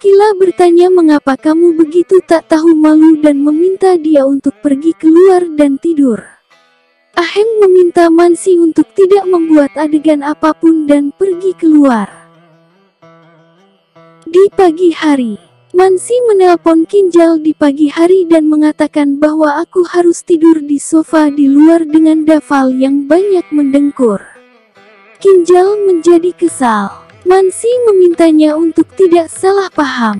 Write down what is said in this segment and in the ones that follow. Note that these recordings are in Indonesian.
Kokila bertanya mengapa kamu begitu tak tahu malu dan meminta dia untuk pergi keluar dan tidur. Ahem meminta Mansi untuk tidak membuat adegan apapun dan pergi keluar. Di pagi hari, Mansi menelpon Kinjal di pagi hari dan mengatakan bahwa aku harus tidur di sofa di luar dengan Daval yang banyak mendengkur. Kinjal menjadi kesal. Mansi memintanya untuk tidak salah paham.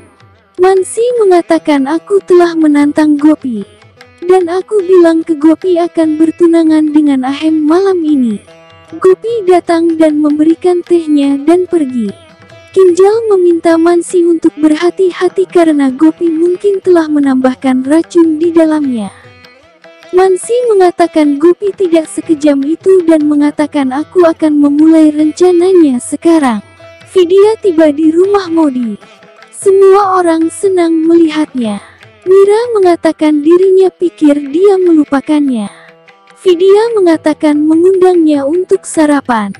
Mansi mengatakan aku telah menantang Gopi. Dan aku bilang ke Gopi akan bertunangan dengan Ahem malam ini. Gopi datang dan memberikan tehnya dan pergi. Kinjal meminta Mansi untuk berhati-hati karena Gopi mungkin telah menambahkan racun di dalamnya. Mansi mengatakan Gopi tidak sekejam itu dan mengatakan aku akan memulai rencananya sekarang. Vidya tiba di rumah Modi. Semua orang senang melihatnya. Mira mengatakan dirinya pikir dia melupakannya. Vidya mengatakan mengundangnya untuk sarapan.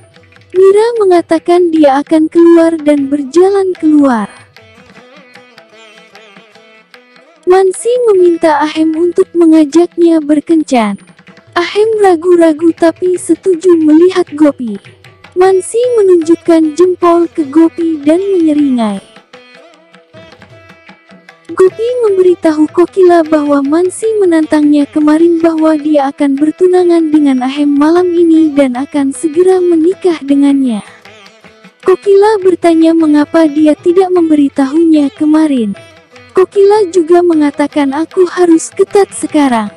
Mira mengatakan dia akan keluar dan berjalan keluar. Mansi meminta Ahem untuk mengajaknya berkencan. Ahem ragu-ragu tapi setuju melihat Gopi. Mansi menunjukkan jempol ke Gopi dan menyeringai. Gopi memberitahu Kokila bahwa Mansi menantangnya kemarin bahwa dia akan bertunangan dengan Ahem malam ini dan akan segera menikah dengannya. Kokila bertanya mengapa dia tidak memberitahunya kemarin. Kokila juga mengatakan aku harus ketat sekarang.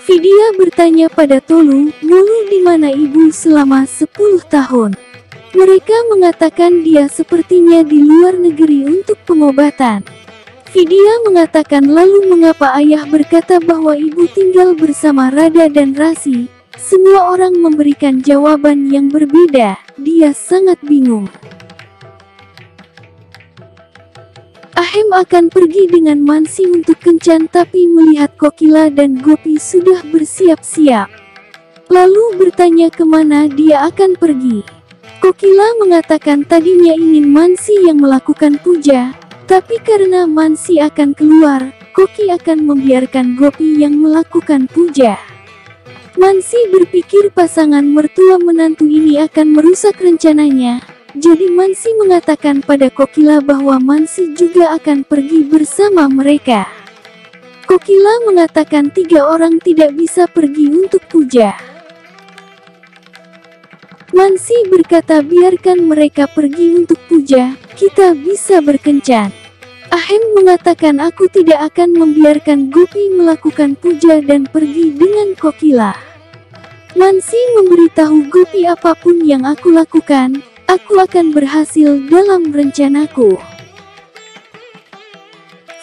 Vidya bertanya pada Tolu, Mulu di mana ibu selama 10 tahun? Mereka mengatakan dia sepertinya di luar negeri untuk pengobatan. Vidya mengatakan lalu mengapa ayah berkata bahwa ibu tinggal bersama Radha dan Rasi? Semua orang memberikan jawaban yang berbeda, dia sangat bingung. Ahem akan pergi dengan Mansi untuk kencan tapi melihat Kokila dan Gopi sudah bersiap-siap. Lalu bertanya kemana dia akan pergi. Kokila mengatakan tadinya ingin Mansi yang melakukan puja, tapi karena Mansi akan keluar, Koki akan membiarkan Gopi yang melakukan puja. Mansi berpikir pasangan mertua menantu ini akan merusak rencananya. Jadi Mansi mengatakan pada Kokila bahwa Mansi juga akan pergi bersama mereka. Kokila mengatakan 3 orang tidak bisa pergi untuk puja. Mansi berkata biarkan mereka pergi untuk puja, kita bisa berkencan. Ahem mengatakan aku tidak akan membiarkan Gopi melakukan puja dan pergi dengan Kokila. Mansi memberitahu Gopi apapun yang aku lakukan, aku akan berhasil dalam rencanaku.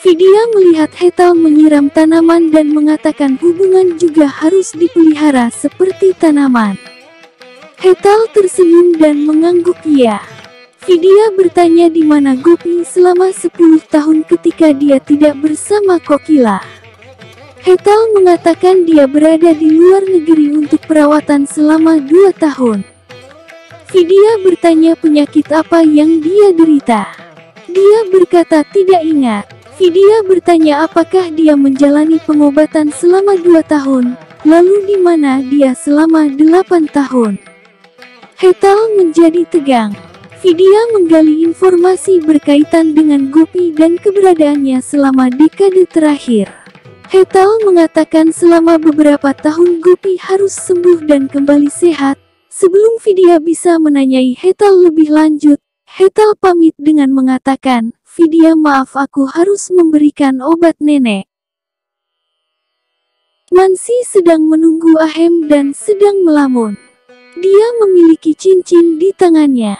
Vidya melihat Hetal menyiram tanaman dan mengatakan hubungan juga harus dipelihara seperti tanaman. Hetal tersenyum dan mengangguk iya. Vidya bertanya di mana Gopi selama 10 tahun ketika dia tidak bersama Kokila. Hetal mengatakan dia berada di luar negeri untuk perawatan selama 2 tahun. Vidya bertanya penyakit apa yang dia derita. Dia berkata tidak ingat. Vidya bertanya apakah dia menjalani pengobatan selama 2 tahun, lalu di mana dia selama 8 tahun. Hetal menjadi tegang. Vidya menggali informasi berkaitan dengan Gopi dan keberadaannya selama dekade terakhir. Hetal mengatakan selama beberapa tahun Gopi harus sembuh dan kembali sehat. Sebelum Vidya bisa menanyai Hetal lebih lanjut, Hetal pamit dengan mengatakan, Vidya maaf aku harus memberikan obat nenek. Mansi sedang menunggu Ahem dan sedang melamun. Dia memiliki cincin di tangannya.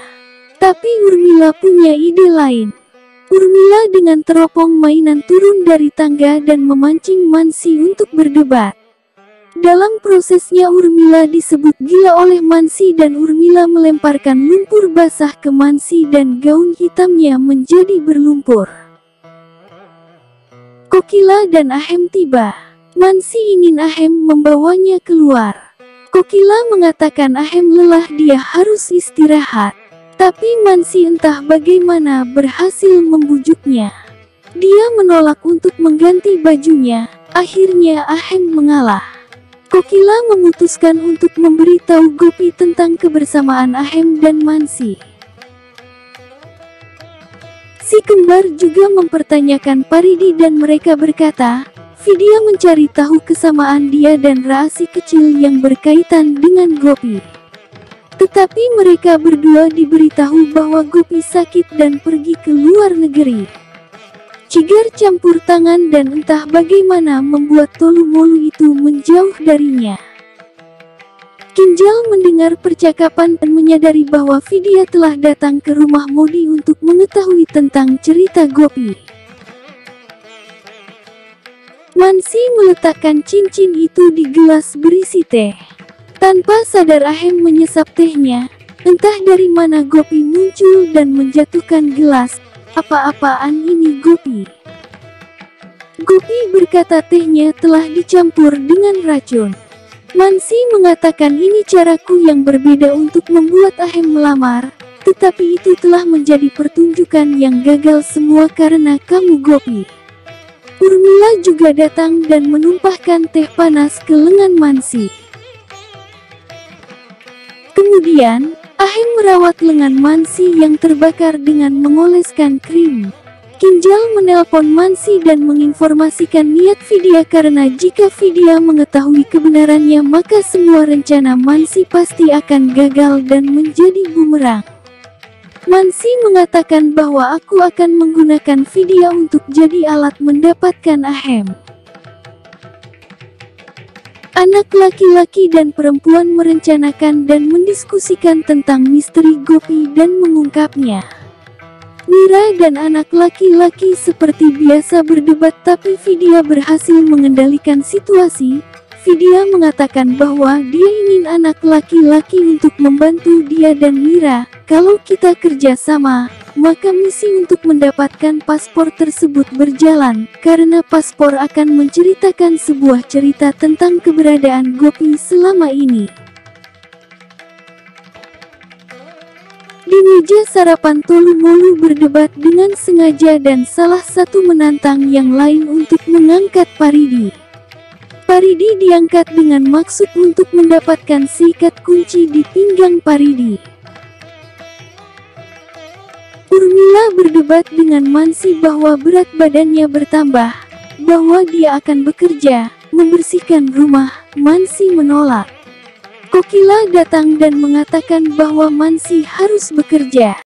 Tapi Urmila punya ide lain. Urmila dengan teropong mainan turun dari tangga dan memancing Mansi untuk berdebat. Dalam prosesnya Urmila disebut gila oleh Mansi dan Urmila melemparkan lumpur basah ke Mansi dan gaun hitamnya menjadi berlumpur. Kokila dan Ahem tiba. Mansi ingin Ahem membawanya keluar. Kokila mengatakan Ahem lelah dia harus istirahat. Tapi Mansi entah bagaimana berhasil membujuknya. Dia menolak untuk mengganti bajunya. Akhirnya Ahem mengalah. Kokila memutuskan untuk memberitahu Gopi tentang kebersamaan Ahem dan Mansi. Si kembar juga mempertanyakan Paridi dan mereka berkata, Vidya mencari tahu kesamaan dia dan rahasia kecil yang berkaitan dengan Gopi. Tetapi mereka berdua diberitahu bahwa Gopi sakit dan pergi ke luar negeri. Cigar campur tangan dan entah bagaimana membuat Tolumolu itu menjauh darinya. Kinjal mendengar percakapan dan menyadari bahwa Vidya telah datang ke rumah Modi untuk mengetahui tentang cerita Gopi. Mansi meletakkan cincin itu di gelas berisi teh. Tanpa sadar Ahem menyesap tehnya. Entah dari mana Gopi muncul dan menjatuhkan gelas. Apa-apaan ini Gopi? Gopi berkata tehnya telah dicampur dengan racun. Mansi mengatakan ini caraku yang berbeda untuk membuat Ahem melamar. Tetapi itu telah menjadi pertunjukan yang gagal semua karena kamu Gopi. Urmila juga datang dan menumpahkan teh panas ke lengan Mansi. Kemudian, Ahem merawat lengan Mansi yang terbakar dengan mengoleskan krim. Kinjal menelpon Mansi dan menginformasikan niat Vidya karena jika Vidya mengetahui kebenarannya maka semua rencana Mansi pasti akan gagal dan menjadi bumerang. Mansi mengatakan bahwa aku akan menggunakan Vidya untuk jadi alat mendapatkan Ahem. Anak laki-laki dan perempuan merencanakan dan mendiskusikan tentang misteri Gopi dan mengungkapnya. Mira dan anak laki-laki seperti biasa berdebat tapi Vidya berhasil mengendalikan situasi. Vidya mengatakan bahwa dia ingin anak laki-laki untuk membantu dia dan Mira. Kalau kita kerja sama, maka misi untuk mendapatkan paspor tersebut berjalan, karena paspor akan menceritakan sebuah cerita tentang keberadaan Gopi selama ini. Di meja sarapan Tolumolu berdebat dengan sengaja dan salah satu menantang yang lain untuk mengangkat Paridi. Paridi diangkat dengan maksud untuk mendapatkan sikat kunci di pinggang Paridi. Urmila berdebat dengan Mansi bahwa berat badannya bertambah, bahwa dia akan bekerja, membersihkan rumah. Mansi menolak. Kokila datang dan mengatakan bahwa Mansi harus bekerja.